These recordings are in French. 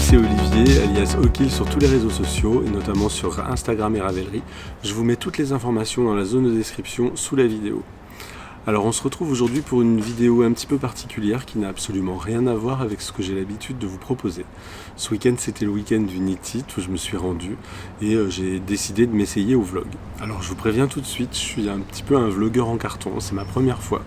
c'est Olivier, alias Okil sur tous les réseaux sociaux, et notamment sur Instagram et Ravelry. Je vous mets toutes les informations dans la zone de description sous la vidéo. Alors on se retrouve aujourd'hui pour une vidéo un petit peu particulière qui n'a absolument rien à voir avec ce que j'ai l'habitude de vous proposer. Ce week-end c'était le week-end du Knit It où je me suis rendu et j'ai décidé de m'essayer au vlog. Alors je vous préviens tout de suite, je suis un petit peu un vlogueur en carton, c'est ma première fois.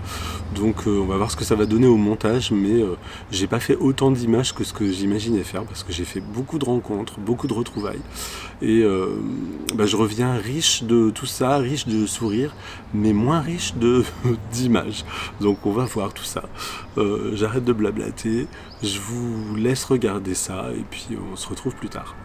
Donc on va voir ce que ça va donner au montage, mais j'ai pas fait autant d'images que ce que j'imaginais faire parce que j'ai fait beaucoup de rencontres, beaucoup de retrouvailles. Et je reviens riche de tout ça, riche de sourires, mais moins riche d'images. Donc on va voir tout ça. J'arrête de blablater, je vous laisse regarder ça et puis on se retrouve plus tard.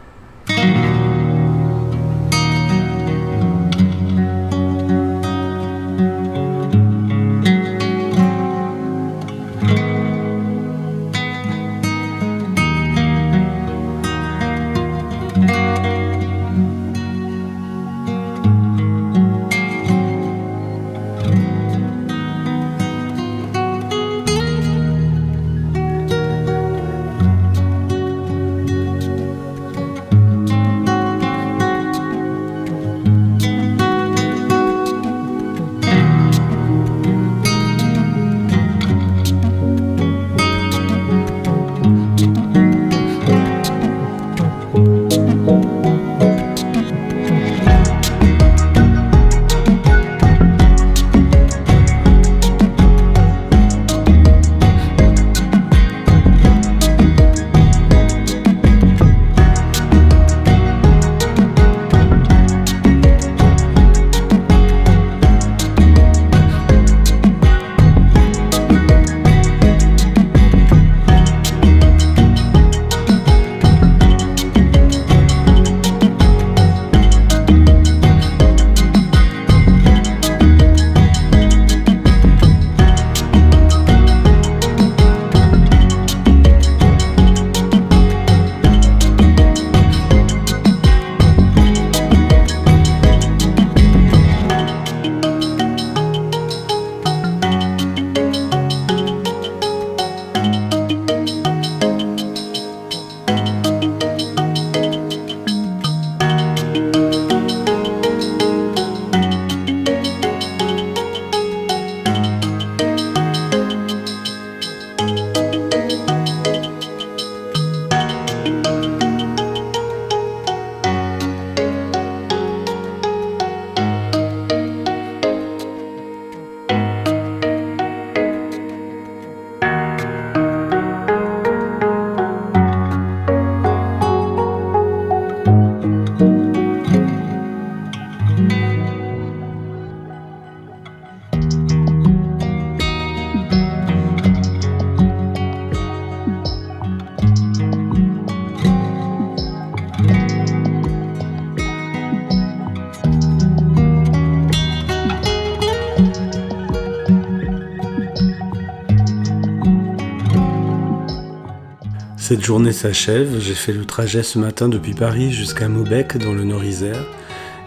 Cette journée s'achève, j'ai fait le trajet ce matin depuis Paris jusqu'à Maubec dans le Nord-Isère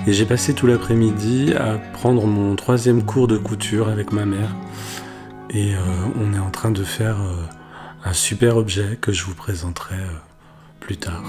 et j'ai passé tout l'après-midi à prendre mon 3e cours de couture avec ma mère et on est en train de faire un super objet que je vous présenterai plus tard.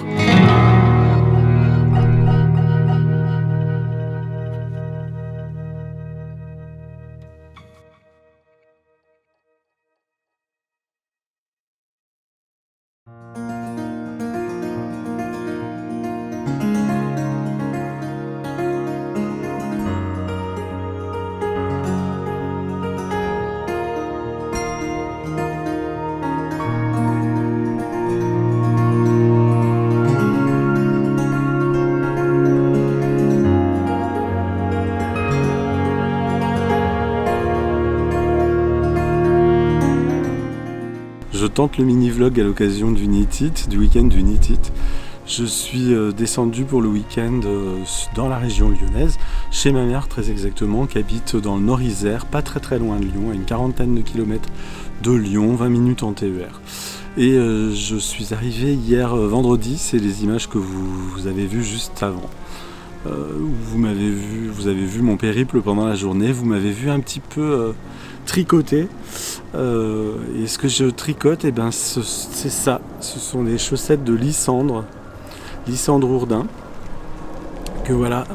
Je tente le mini-vlog à l'occasion du Knit It, du week-end du Knit It. Je suis descendu pour le week-end dans la région lyonnaise, chez ma mère très exactement, qui habite dans le Nord-Isère, pas très loin de Lyon, à une quarantaine de kilomètres de Lyon, 20 minutes en TER. Et je suis arrivé hier vendredi, c'est les images que vous avez vues juste avant. Vous avez vu mon périple pendant la journée, vous m'avez vu un petit peu tricoter Et ce que je tricote, eh ben, c'est ça. Ce sont des chaussettes de Lysandre Ourdin. Que voilà.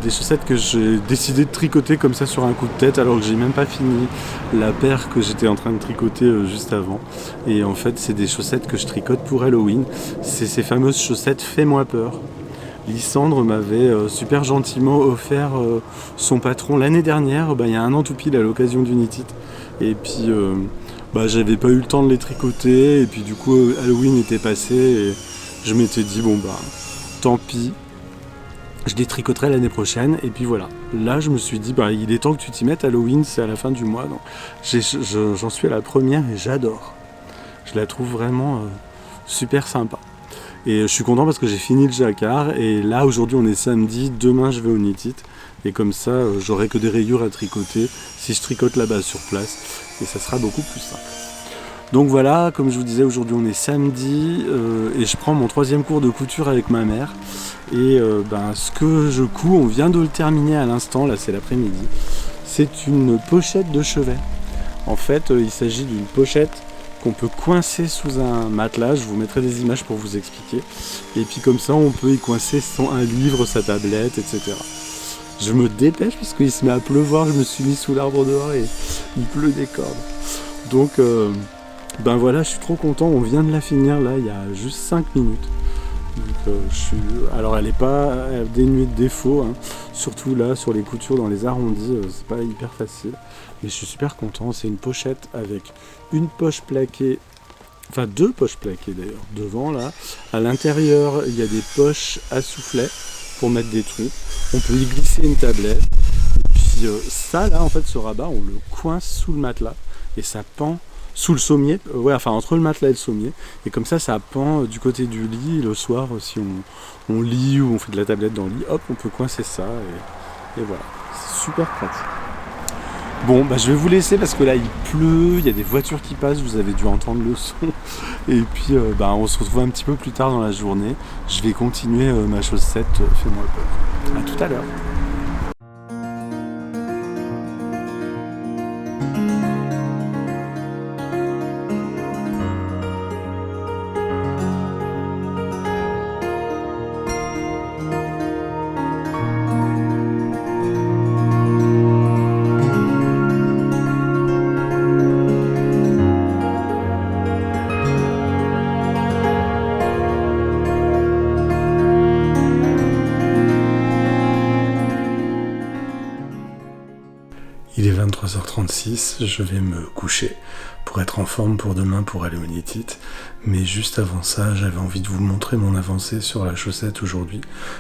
Des chaussettes que j'ai décidé de tricoter comme ça sur un coup de tête alors que j'ai même pas fini la paire que j'étais en train de tricoter juste avant. Et en fait c'est des chaussettes que je tricote pour Halloween. C'est ces fameuses chaussettes Fais-moi peur. Lysandre m'avait super gentiment offert son patron l'année dernière, il y a un an tout pile à l'occasion d'Unitit. Et puis j'avais pas eu le temps de les tricoter et puis du coup Halloween était passé et je m'étais dit tant pis. Je les tricoterai l'année prochaine et puis voilà. Là je me suis dit il est temps que tu t'y mettes, Halloween c'est à la fin du mois. Donc j'en suis à la première et j'adore. Je la trouve vraiment super sympa. Et je suis content parce que j'ai fini le jacquard et là aujourd'hui on est samedi, demain je vais au Unitit et comme ça j'aurai que des rayures à tricoter si je tricote là-bas sur place et ça sera beaucoup plus simple. Donc voilà, comme je vous disais, aujourd'hui on est samedi et je prends mon 3e cours de couture avec ma mère. Et ce que je couds, on vient de le terminer à l'instant, là c'est l'après-midi. C'est une pochette de chevet. En fait, il s'agit d'une pochette qu'on peut coincer sous un matelas. Je vous mettrai des images pour vous expliquer. Et puis comme ça, on peut y coincer un livre, sa tablette, etc. Je me dépêche parce qu'il se met à pleuvoir. Je me suis mis sous l'arbre dehors et il pleut des cordes. Donc voilà, je suis trop content. On vient de la finir là, il y a juste 5 minutes. Donc, alors elle n'est pas dénuée de défauts, hein. Surtout là sur les coutures dans les arrondis, c'est pas hyper facile. Mais je suis super content. C'est une pochette avec une poche plaquée, enfin 2 poches plaquées d'ailleurs, devant là. À l'intérieur, il y a des poches à soufflet pour mettre des trucs. On peut y glisser une tablette. Et puis ça là, en fait, ce rabat, on le coince sous le matelas et ça pend. Sous le sommier, entre le matelas et le sommier, et comme ça pend du côté du lit. Le soir, si on lit ou on fait de la tablette dans le lit, hop, on peut coincer ça, et voilà, c'est super pratique. Bon, je vais vous laisser parce que là il pleut, il y a des voitures qui passent, vous avez dû entendre le son, et puis on se retrouve un petit peu plus tard dans la journée. Je vais continuer ma chaussette Fais-moi peur. À tout à l'heure. Il est 23h36, je vais me coucher pour être en forme pour demain pour aller au Unitit. Mais juste avant ça, j'avais envie de vous montrer mon avancée sur la chaussette aujourd'hui.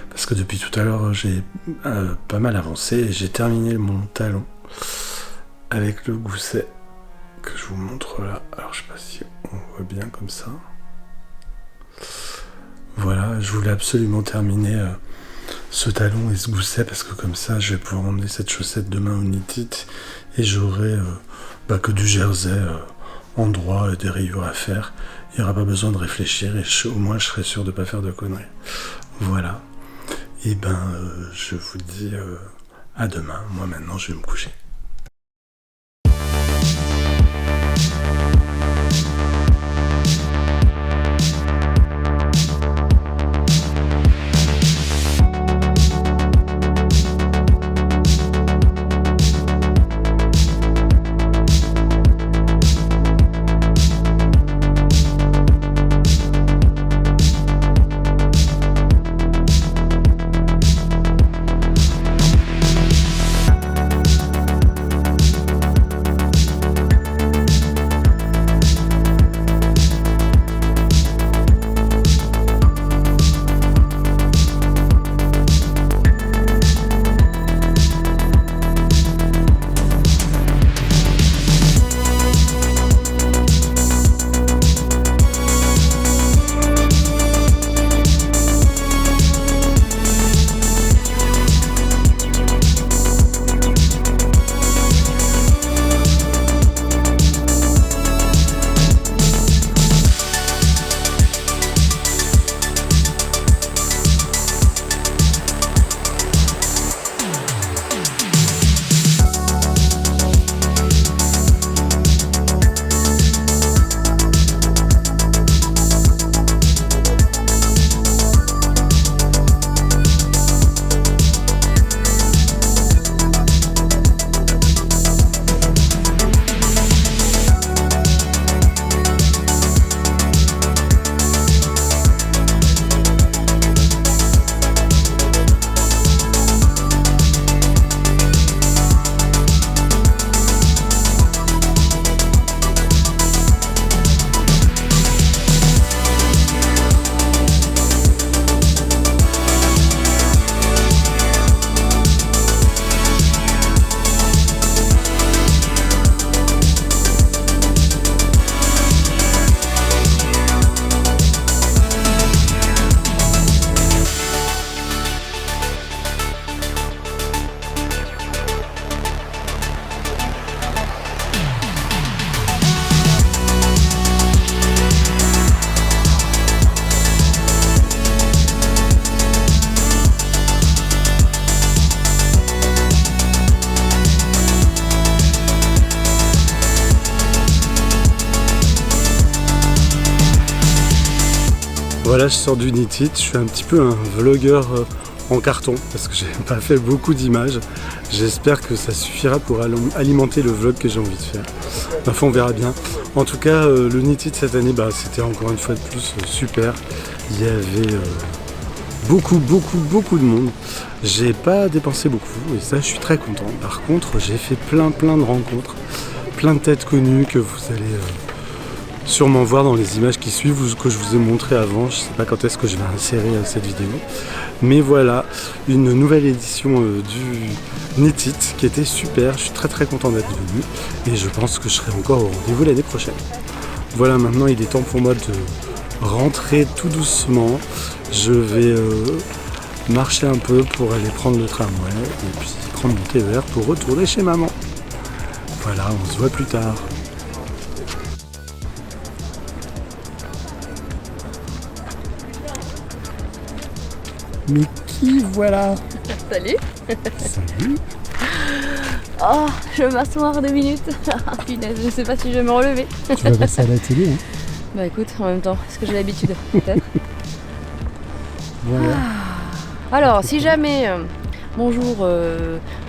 Parce que depuis tout à l'heure, j'ai pas mal avancé et j'ai terminé mon talon avec le gousset que je vous montre là. Alors je sais pas si on voit bien comme ça. Voilà, je voulais absolument terminer ce talon et ce gousset parce que comme ça je vais pouvoir emmener cette chaussette demain au Unitit et j'aurai que du jersey en droit et des rayures à faire. Il n'y aura pas besoin de réfléchir et au moins je serai sûr de ne pas faire de conneries. Voilà, et je vous dis à demain. Moi maintenant je vais me coucher. Voilà, je sors du Knit-It, je suis un petit peu un vlogueur en carton parce que j'ai pas fait beaucoup d'images. J'espère que ça suffira pour alimenter le vlog que j'ai envie de faire. Enfin, on verra bien. En tout cas, le Knit-It cette année, c'était encore une fois de plus super. Il y avait beaucoup de monde. J'ai pas dépensé beaucoup et ça, je suis très content. Par contre, j'ai fait plein de rencontres, plein de têtes connues que vous allez sûrement voir dans les images qui suivent ou que je vous ai montré avant. Je sais pas quand est-ce que je vais insérer cette vidéo. Mais voilà, une nouvelle édition du Knit-It qui était super. Je suis très content d'être venu et je pense que je serai encore au rendez-vous l'année prochaine. Voilà, maintenant il est temps pour moi de rentrer tout doucement. Je vais marcher un peu pour aller prendre le tramway et puis prendre mon TER pour retourner chez maman. Voilà, on se voit plus tard. Mais qui voilà? Salut. Salut. Oh, je vais m'asseoir 2 minutes. Punaise, je sais pas si je vais me relever. Tu vas passer à la télé, hein? Bah écoute, en même temps, est-ce que j'ai l'habitude? Peut-être. Voilà. Alors, si jamais, bonjour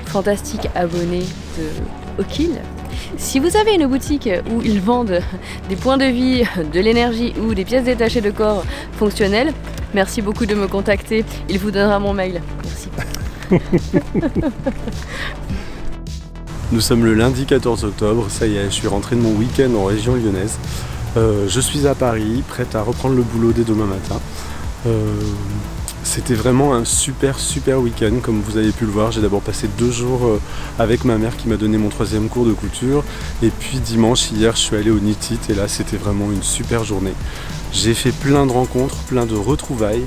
fantastique abonné de Okil, si vous avez une boutique où ils vendent des points de vie, de l'énergie ou des pièces détachées de corps fonctionnelles, merci beaucoup de me contacter, il vous donnera mon mail. Merci. Nous sommes le lundi 14 octobre, ça y est, je suis rentré de mon week-end en région lyonnaise. Je suis à Paris, prête à reprendre le boulot dès demain matin. C'était vraiment un super week-end, comme vous avez pu le voir. J'ai d'abord passé 2 jours avec ma mère qui m'a donné mon 3e cours de couture. Et puis dimanche, hier, je suis allé au Knit-It et là, c'était vraiment une super journée. J'ai fait plein de rencontres, plein de retrouvailles.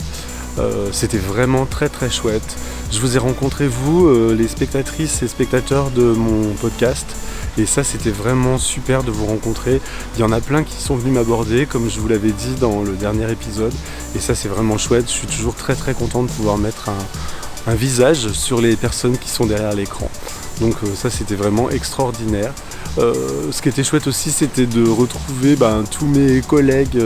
C'était vraiment très chouette. Je vous ai rencontré, vous, les spectatrices et spectateurs de mon podcast. Et ça, c'était vraiment super de vous rencontrer. Il y en a plein qui sont venus m'aborder, comme je vous l'avais dit dans le dernier épisode. Et ça, c'est vraiment chouette. Je suis toujours très content de pouvoir mettre un visage sur les personnes qui sont derrière l'écran. Donc ça, c'était vraiment extraordinaire. Ce qui était chouette aussi, c'était de retrouver tous mes collègues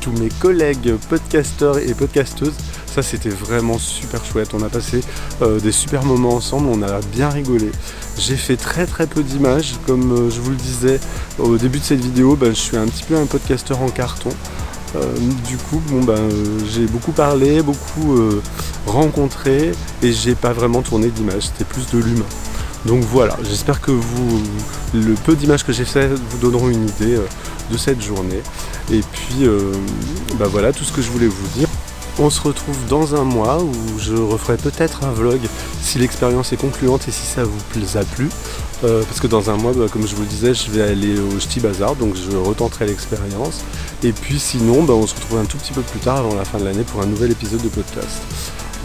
tous mes collègues podcasteurs et podcasteuses. Ça, c'était vraiment super chouette. On a passé des super moments ensemble, on a bien rigolé. J'ai fait très peu d'images, comme je vous le disais au début de cette vidéo. Je suis un petit peu un podcasteur en carton. Du coup, j'ai beaucoup parlé, beaucoup rencontré et j'ai pas vraiment tourné d'images, c'était plus de l'humain. Donc voilà, j'espère que le peu d'images que j'ai fait vous donneront une idée de cette journée. Et puis voilà tout ce que je voulais vous dire. On se retrouve dans un mois où je referai peut-être un vlog si l'expérience est concluante et si ça vous a plu. Parce que dans un mois, comme je vous le disais, je vais aller au Ch'ti Bazar, donc je retenterai l'expérience. Et puis sinon, on se retrouve un tout petit peu plus tard avant la fin de l'année pour un nouvel épisode de podcast.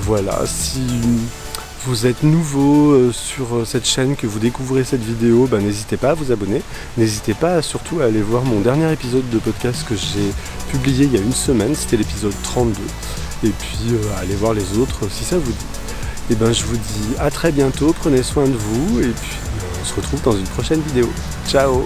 Voilà, si vous êtes nouveau sur cette chaîne, que vous découvrez cette vidéo, n'hésitez pas à vous abonner. N'hésitez pas surtout à aller voir mon dernier épisode de podcast que j'ai publié il y a une semaine, c'était l'épisode 32. Et puis allez voir les autres si ça vous dit. Et je vous dis à très bientôt, prenez soin de vous et puis on se retrouve dans une prochaine vidéo. Ciao!